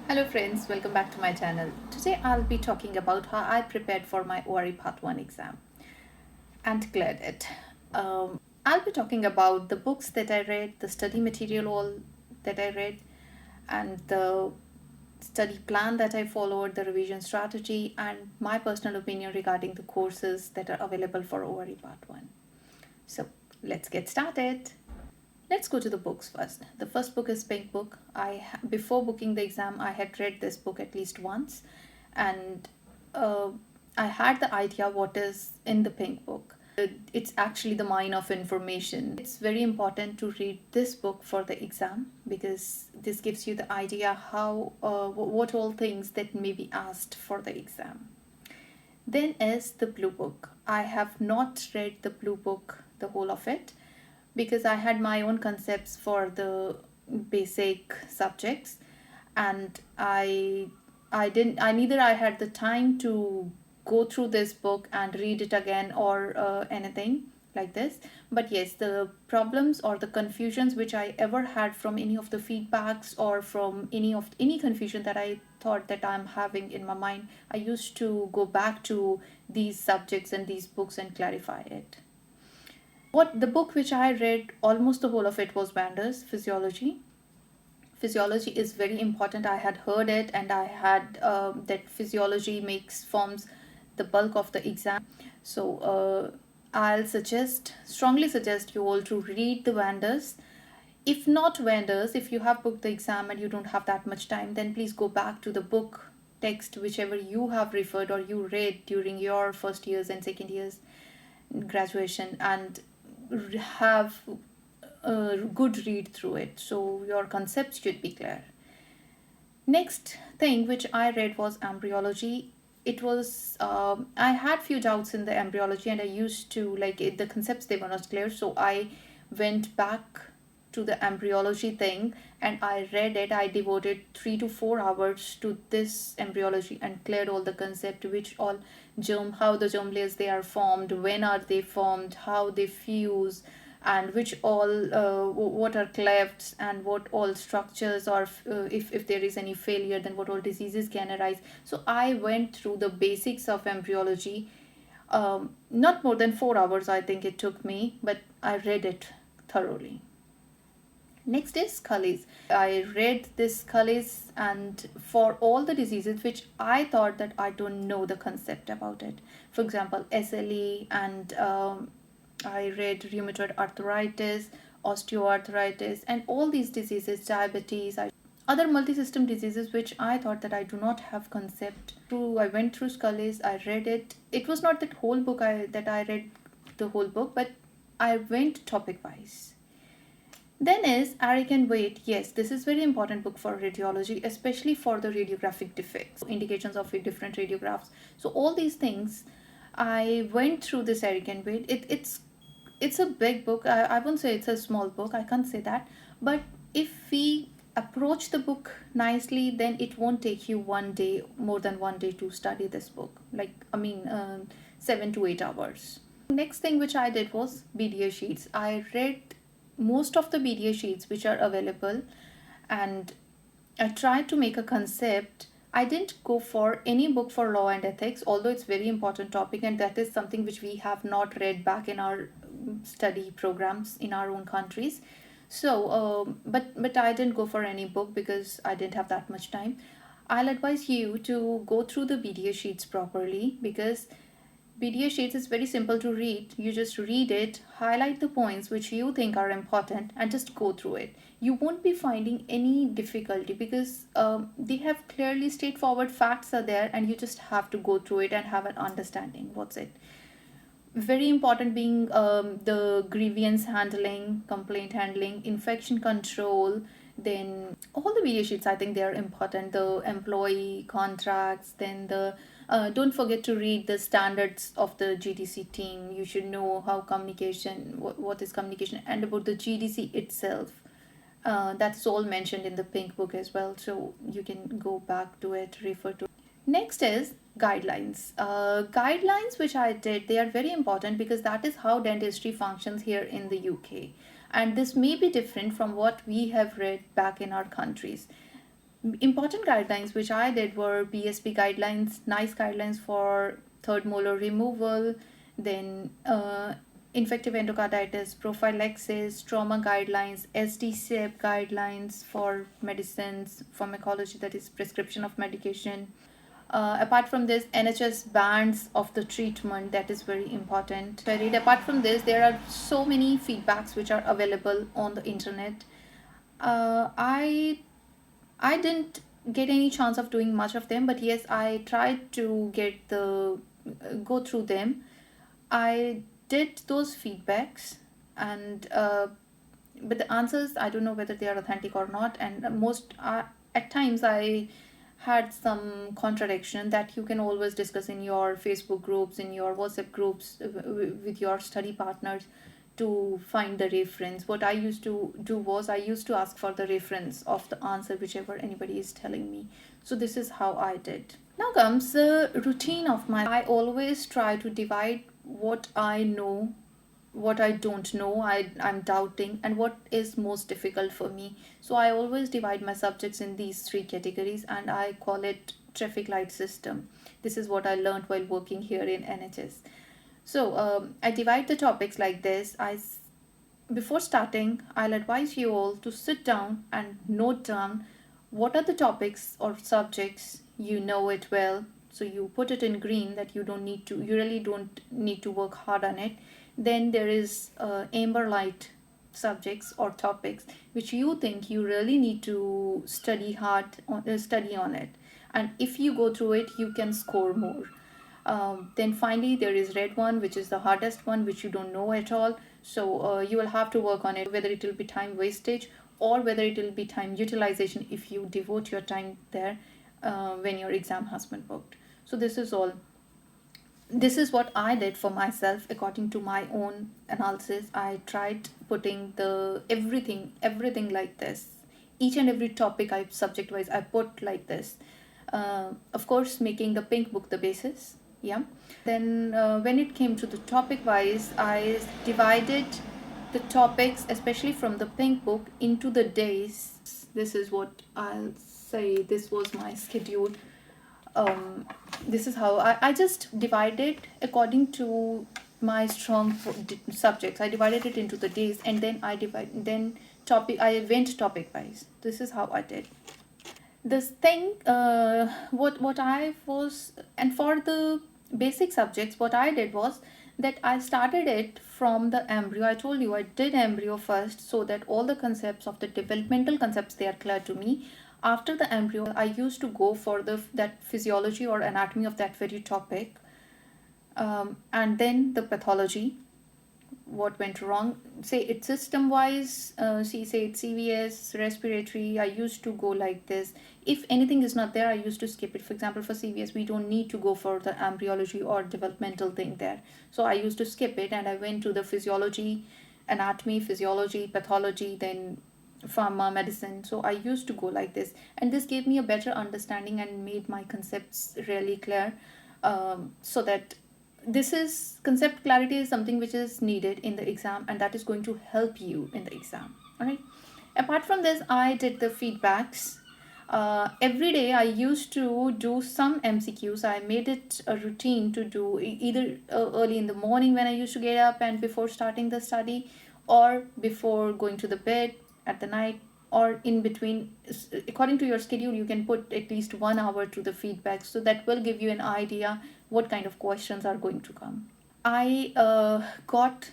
Hello friends, welcome back to my channel. Today I'll be talking about how I prepared for my ORE Part 1 exam and cleared it. I'll be talking about the books that I read, the study material all that I read, and the study plan that I followed, the revision strategy, and my personal opinion regarding the courses that are available for ORE Part 1. So let's get started. Let's go to the books first. The first book is Pink Book. Before booking the exam, I had read this book at least once, and uh, I had the idea what is in the Pink Book. It's actually the mine of information. It's very important to read this book for the exam because this gives you the idea how what all things that may be asked for the exam. Then is the Blue Book. I have not read the Blue Book, the whole of it, because I had my own concepts for the basic subjects, and I neither I had the time to go through this book and read it again or anything like this. But yes, the problems or the confusions which I ever had from any of the feedbacks or from any confusion that I thought that I'm having in my mind, I used to go back to these subjects and these books and clarify it. What the book which I read, almost the whole of it was Vander's Physiology. Physiology is very important. I had heard it, and I had that physiology makes forms the bulk of the exam. So I'll strongly suggest you all to read the Vanders. If not Vanders, if you have booked the exam and you don't have that much time, then please go back to the book text whichever you have referred or you read during your first years and second years graduation, and have a good read through it so your concepts should be clear. Next thing which I read was embryology. It was I had few doubts in the embryology, and I used to the concepts, they were not clear, so I went back to the embryology thing and I read it. I devoted 3 to 4 hours to this embryology and cleared all the concept, which all how the germ layers they are formed, when are they formed, how they fuse, and which all what are clefts, and what all structures, or if there is any failure, then what all diseases can arise. So I went through the basics of embryology. Not more than 4 hours I think it took me, but I read it thoroughly. Next is Scully's. I read this Scully's, and for all the diseases which I thought that I don't know the concept about it. For example, SLE, and I read rheumatoid arthritis, osteoarthritis, and all these diseases, diabetes, other multi-system diseases which I thought that I do not have concept. I went through Scully's, I read it. It was not that whole book that I read the whole book, but I went topic wise. Then is Eric and Wait. Yes, this is very important book for radiology, especially for the radiographic defects, indications of different radiographs. So all these things, I went through this Eric and Wait. It's a big book. I won't say it's a small book. I can't say that. But if we approach the book nicely, then it won't take you more than 1 day to study this book. 7 to 8 hours. Next thing which I did was BDA sheets. I read most of the BDA sheets which are available, and I tried to make a concept. I didn't go for any book for law and ethics, although it's very important topic, and that is something which we have not read back in our study programs in our own countries. So but I didn't go for any book because I didn't have that much time. I'll advise you to go through the BDA sheets properly, because BDA sheets is very simple to read. You just read it, highlight the points which you think are important, and just go through it. You won't be finding any difficulty because they have clearly straightforward facts are there, and you just have to go through it and have an understanding. What's it? Very important being the grievance handling, complaint handling, infection control. Then all the BDA sheets, I think they are important. The employee contracts, then the don't forget to read the standards of the GDC team. You should know how communication, what is communication, and about the GDC itself. That's all mentioned in the pink book as well, so you can go back to it, refer to. Next is guidelines. Guidelines which I did, they are very important because that is how dentistry functions here in the UK. And this may be different from what we have read back in our countries. Important guidelines which I did were BSP guidelines, NICE guidelines for third molar removal, then infective endocarditis prophylaxis, trauma guidelines, SDCEP guidelines for medicines, pharmacology, that is prescription of medication. Apart from this, NHS bands of the treatment, that is very important. I read apart from this, there are so many feedbacks which are available on the internet. I didn't get any chance of doing much of them, but yes, I tried to get the go through them. I did those feedbacks, and but the answers, I don't know whether they are authentic or not, and most at times I had some contradiction that you can always discuss in your Facebook groups, in your WhatsApp groups, with your study partners to find the reference. What I used to do was I used to ask for the reference of the answer whichever anybody is telling me. So this is how I did. Now comes the routine of my. I always try to divide what I know, what I don't know, I'm doubting, and what is most difficult for me. So I always divide my subjects in these three categories, and I call it traffic light system. This is what I learned while working here in NHS. So I divide the topics like this. Before starting, I'll advise you all to sit down and note down what are the topics or subjects you know it well. So you put it in green that you really don't need to work hard on it. Then there is amber light subjects or topics which you think you really need to study on it. And if you go through it, you can score more. Then finally, there is red one, which is the hardest one, which you don't know at all. So you will have to work on it, whether it will be time wastage or whether it will be time utilization if you devote your time there when your exam has been booked. So this is all. This is what I did for myself according to my own analysis. I tried putting the everything like this. Each and every topic I subject wise I put like this. Of course, making the pink book the basis. Yeah. Then when it came to the topic wise, I divided the topics, especially from the pink book, into the days. This is what I'll say. This was my schedule. This is how I just divided according to my strong subjects. I divided it into the days, and then I went topic wise. This is how I did this thing. What I was, and for the basic subjects, what I did was that I started it from the embryo. I told you I did embryo first, so that all the concepts of the developmental concepts, they are clear to me. After the embryo, I used to go for that physiology or anatomy of that very topic, and then the pathology, what went wrong, say it's system wise, say it's CVS, respiratory. I used to go like this. If anything is not there, I used to skip it. For example, for CVS, we don't need to go for the embryology or developmental thing there, so I used to skip it, and I went to the physiology, anatomy, physiology, pathology, then pharma, medicine. So I used to go like this, and this gave me a better understanding and made my concepts really clear, so that this is concept clarity is something which is needed in the exam, and that is going to help you in the exam. All right. Apart from this, I did the feedbacks. Every day I used to do some MCQs. I made it a routine to do either early in the morning when I used to get up and before starting the study, or before going to the bed at the night, or in between. According to your schedule, you can put at least 1 hour to the feedback, so that will give you an idea what kind of questions are going to come. I got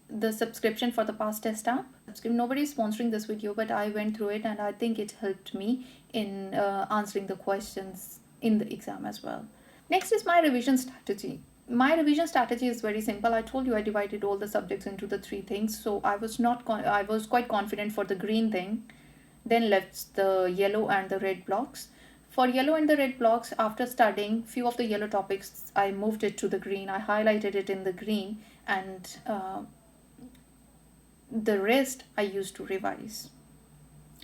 the subscription for the past test app. Nobody is sponsoring this video, but I went through it, and I think it helped me in answering the questions in the exam as well. Next is my revision strategy. My revision strategy is very simple. I told you I divided all the subjects into the three things, so I was quite confident for the green thing, then left the yellow and the red blocks. For yellow and the red blocks, after studying few of the yellow topics, I moved it to the green. I highlighted it in the green, and the rest I used to revise.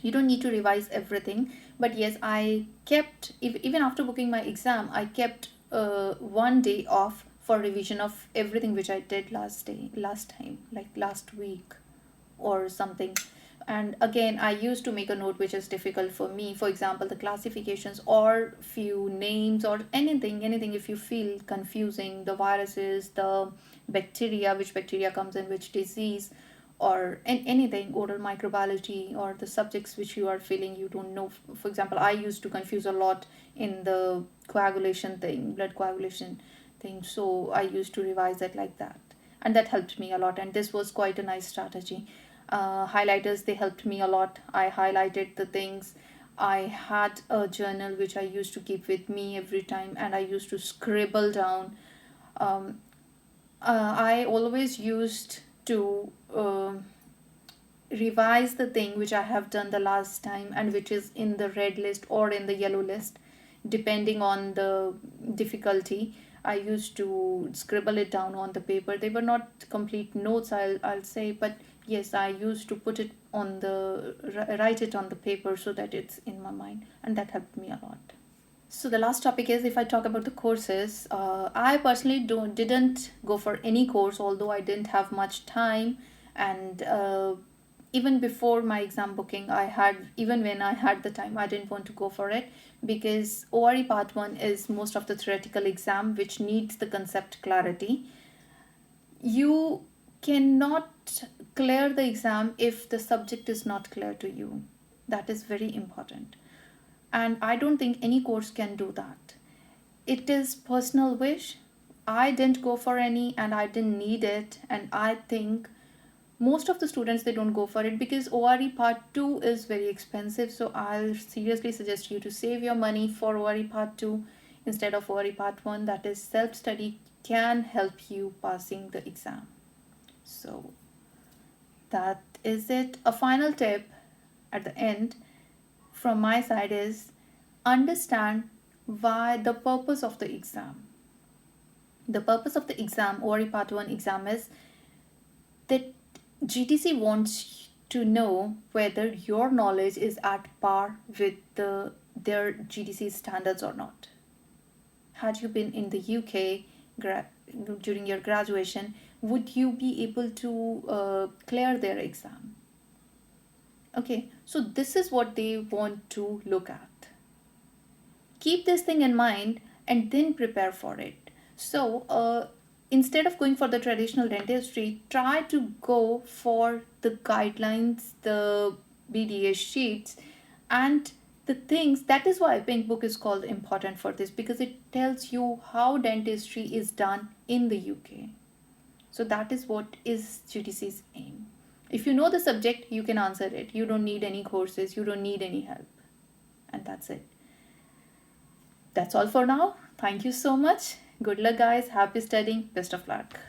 You don't need to revise everything, but yes, I kept, even after booking my exam, I kept 1 day off for revision of everything which I did last time, like last week or something. And again, I used to make a note which is difficult for me, for example the classifications or few names or anything if you feel confusing, the viruses, the bacteria, which bacteria comes in which disease, or anything, oral microbiology, or the subjects which you are feeling you don't know. For example, I used to confuse a lot in the coagulation thing, blood coagulation thing, so I used to revise it like that, and that helped me a lot, and this was quite a nice strategy. Highlighters, they helped me a lot. I highlighted the things. I had a journal which I used to keep with me every time, and I used to scribble down. um, I always used to revise the thing which I have done the last time and which is in the red list or in the yellow list, depending on the difficulty. I used to scribble it down on the paper. They were not complete notes, I'll say, but yes, I used to put it on the write it on the paper so that it's in my mind, and that helped me a lot. So the last topic is, if I talk about the courses, I personally didn't go for any course, although I didn't have much time, and even before my exam booking, even when I had the time, I didn't want to go for it, because ORE Part 1 is most of the theoretical exam which needs the concept clarity. You cannot clear the exam if the subject is not clear to you. That is very important, and I don't think any course can do that. It is personal wish. I didn't go for any and I didn't need it, and I think most of the students, they don't go for it because ORE Part 2 is very expensive. So I'll seriously suggest you to save your money for ORE Part 2 instead of ORE Part 1. That is, self study can help you passing the exam. So that is it. A final tip at the end from my side is, understand why the purpose of the exam. The purpose of the exam, ORE Part 1 exam, is that GTC wants to know whether your knowledge is at par with their GTC standards or not. Had you been in the UK during your graduation, would you be able to clear their exam? Okay, so this is what they want to look at. Keep this thing in mind and then prepare for it. So instead of going for the traditional dentistry, try to go for the guidelines, the BDA sheets, and the things. That is why Pink Book is called important for this, because it tells you how dentistry is done in the UK. So that is what is GTC's aim. If you know the subject, you can answer it. You don't need any courses, you don't need any help. And that's it. That's all for now. Thank you so much. Good luck, guys. Happy studying. Best of luck.